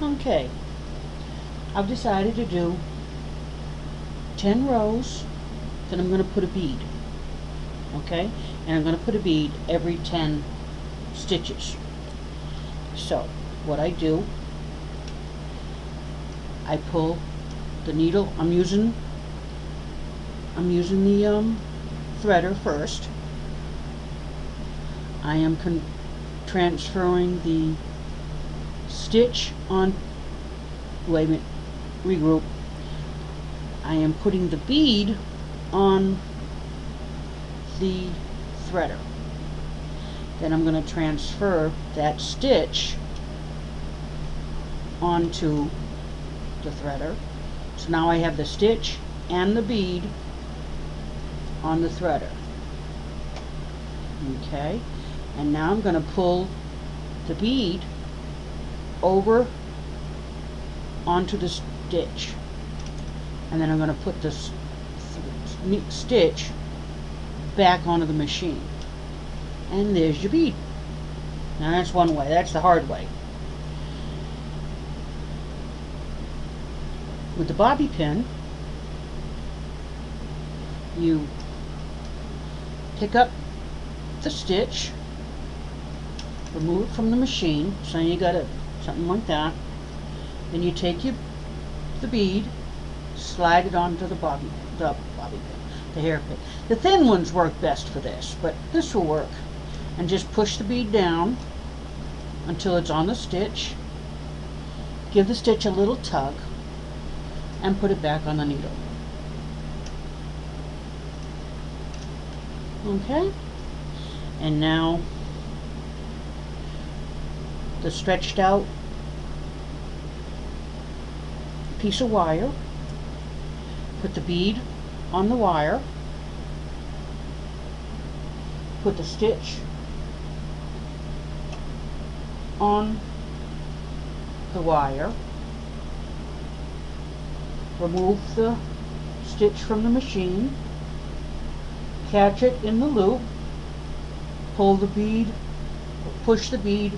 Okay, I've decided to do 10 rows, then I'm going to put a bead, okay? And I'm going to put a bead every 10 stitches. So, what I do, I pull the needle, I'm using the threader first. I am transferring the stitch on, wait a minute, regroup. I am putting the bead on the threader. Then I'm going to transfer that stitch onto the threader. So now I have the stitch and the bead on the threader. Okay, and now I'm going to pull the bead over onto the stitch, and then I'm going to put this stitch back onto the machine, and there's your bead. Now that's one way, that's the hard way. With the bobby pin, you pick up the stitch, remove it from the machine, so you got something like that. Then you take the bead, slide it onto the bobby pin, the hairpin. The thin ones work best for this, but this will work. And just push the bead down until it's on the stitch. Give the stitch a little tug and put it back on the needle. Okay? And now the stretched out piece of wire, put the bead on the wire, put the stitch on the wire, remove the stitch from the machine, catch it in the loop, pull the bead, push the bead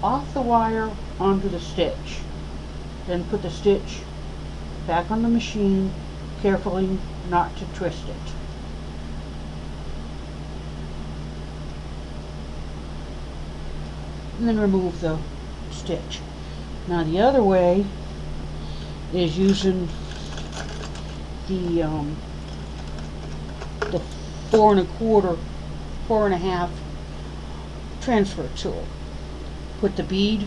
off the wire onto the stitch, then put the stitch back on the machine, carefully not to twist it. And then remove the stitch. Now the other way is using the 4 1/4 transfer tool. Put the bead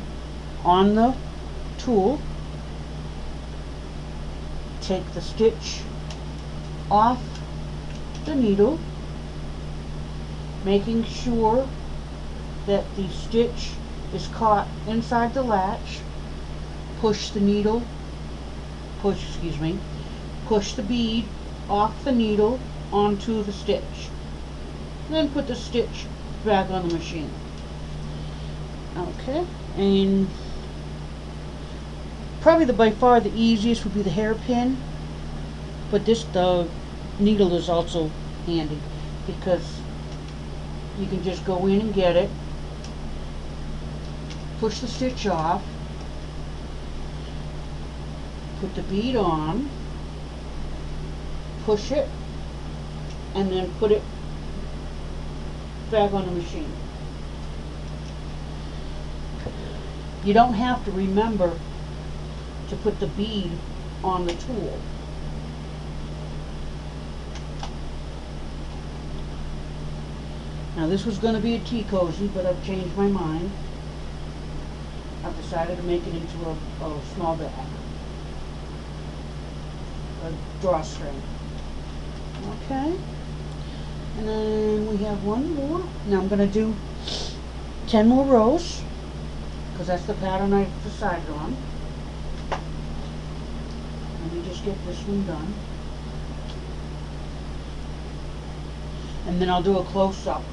on the tool, take the stitch off the needle, making sure that the stitch is caught inside the latch. Push the bead off the needle onto the stitch. Then put the stitch back on the machine. Okay, and probably by far the easiest would be the hairpin, but the needle is also handy because you can just go in and get it, push the stitch off, put the bead on, push it, and then put it back on the machine. You don't have to remember to put the bead on the tool. Now this was going to be a tea cozy, but I've changed my mind. I've decided to make it into a small bag, a drawstring. Okay, and then we have one more. Now I'm going to do 10 more rows because that's the pattern I've decided on. Let me just get this one done, and then I'll do a close-up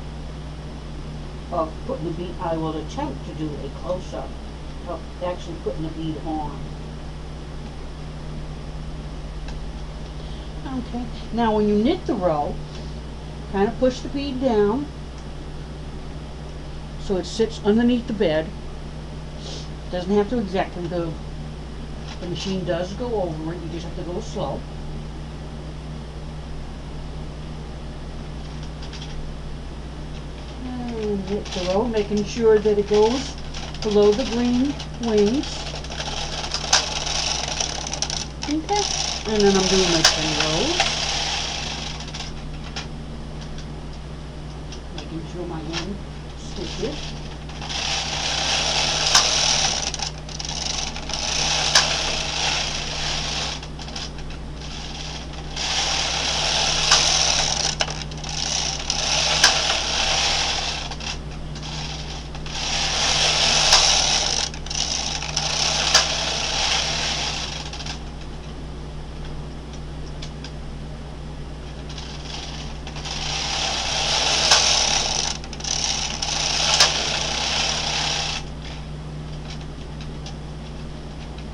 of putting the bead. I will attempt to do a close-up of actually putting the bead on. Okay, now when you knit the row, kind of push the bead down so it sits underneath the bed. Doesn't have to exactly, the The machine does go over it, you just have to go slow. And hit the row, making sure that it goes below the green wings. Okay, and then I'm doing my 10 rows. Making sure my end stitches.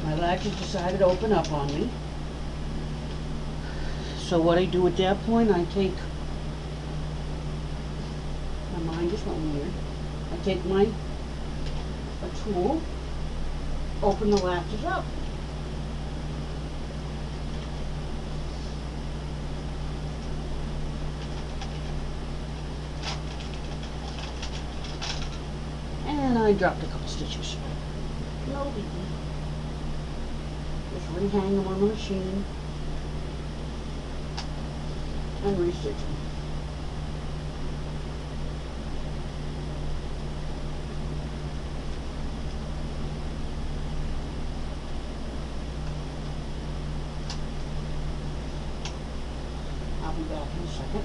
My latches decided to open up on me. So what I do at that point, I take, my mind just went weird. I take a tool, open the latches up. And I dropped a couple stitches. No biggie. Just rehang them on the machine and restitch them. I'll be back in a second.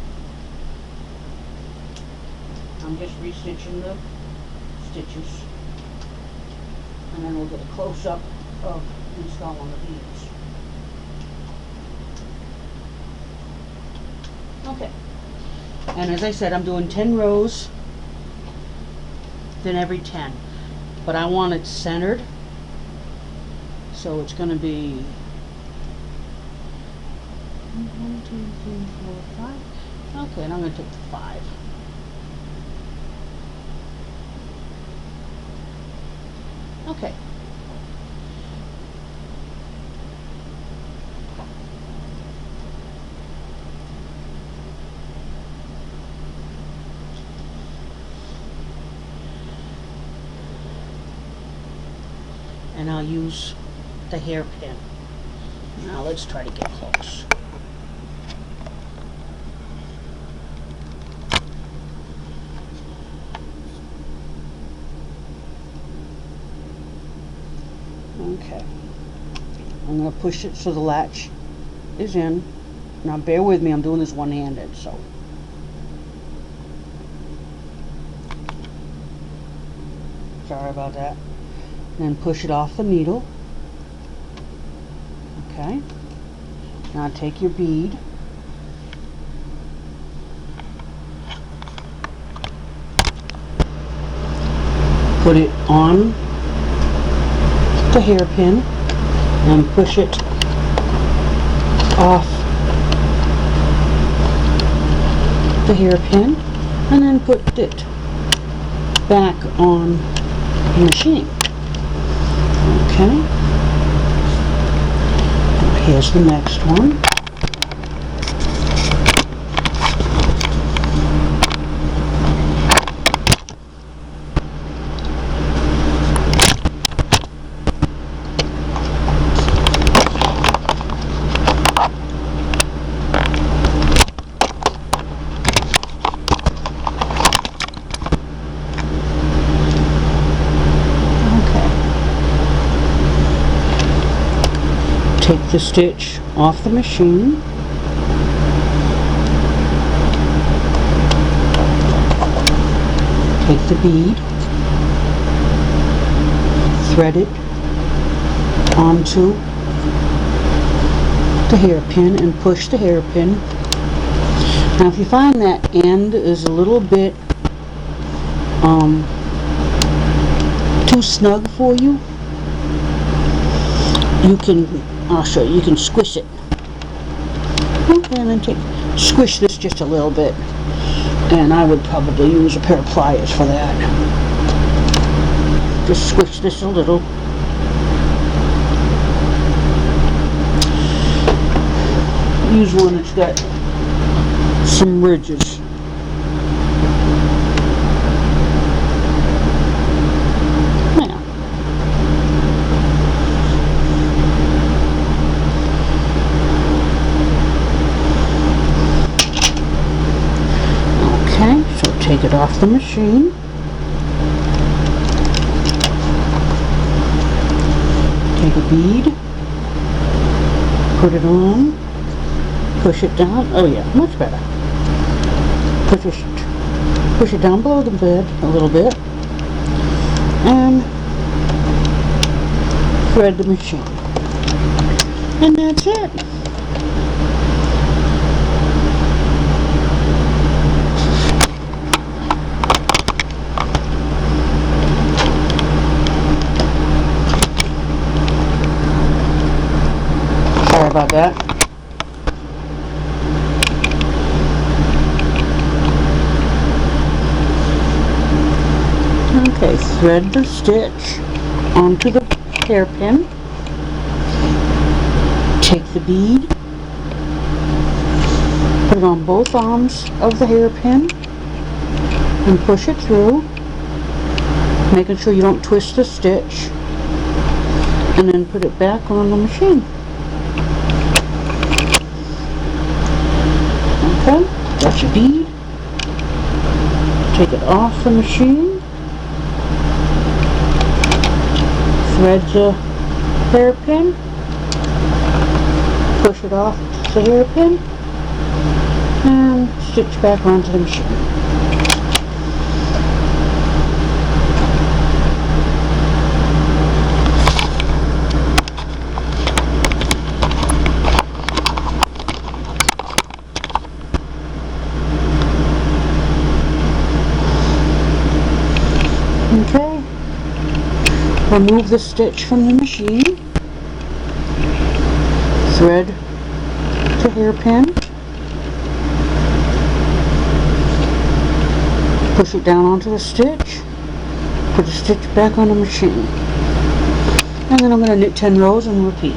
I'm just restitching the stitches, and then we'll get a close-up of installing the beads. Okay, and as I said, I'm doing 10 rows, then every 10, but I want it centered, so it's going to be 1, 2, 3, 4, 5. Okay, and I'm going to take the 5. Okay. And I'll use the hairpin. Now let's try to get close. Okay. I'm going to push it so the latch is in. Now bear with me, I'm doing this one-handed, so. Sorry about that. Then push it off the needle. Okay. Now take your bead. Put it on the hairpin and push it off the hairpin, and then put it back on the machine. Okay. Here's the next one. Take the stitch off the machine, take the bead, thread it onto the hairpin and push the hairpin. Now if you find that end is a little bit too snug for you, you can, I'll show you, you can squish it. Okay, and then squish this just a little bit. And I would probably use a pair of pliers for that. Just squish this a little. use one that's got some ridges. Now, okay, so take it off the machine. Take a bead, put it on, push it down. Oh yeah, much better. Push it down below the bed a little bit, and thread the machine. And that's it. Sorry about that. Okay, thread the stitch onto the hairpin. Take the bead, put it on both arms of the hairpin, and push it through, making sure you don't twist the stitch, and then put it back on the machine. Okay, got your bead. Take it off the machine. Thread the hairpin, push it off the hairpin, and stitch back onto the machine. Okay. Remove the stitch from the machine, thread the hairpin, push it down onto the stitch, put the stitch back on the machine, and then I'm going to knit 10 rows and repeat.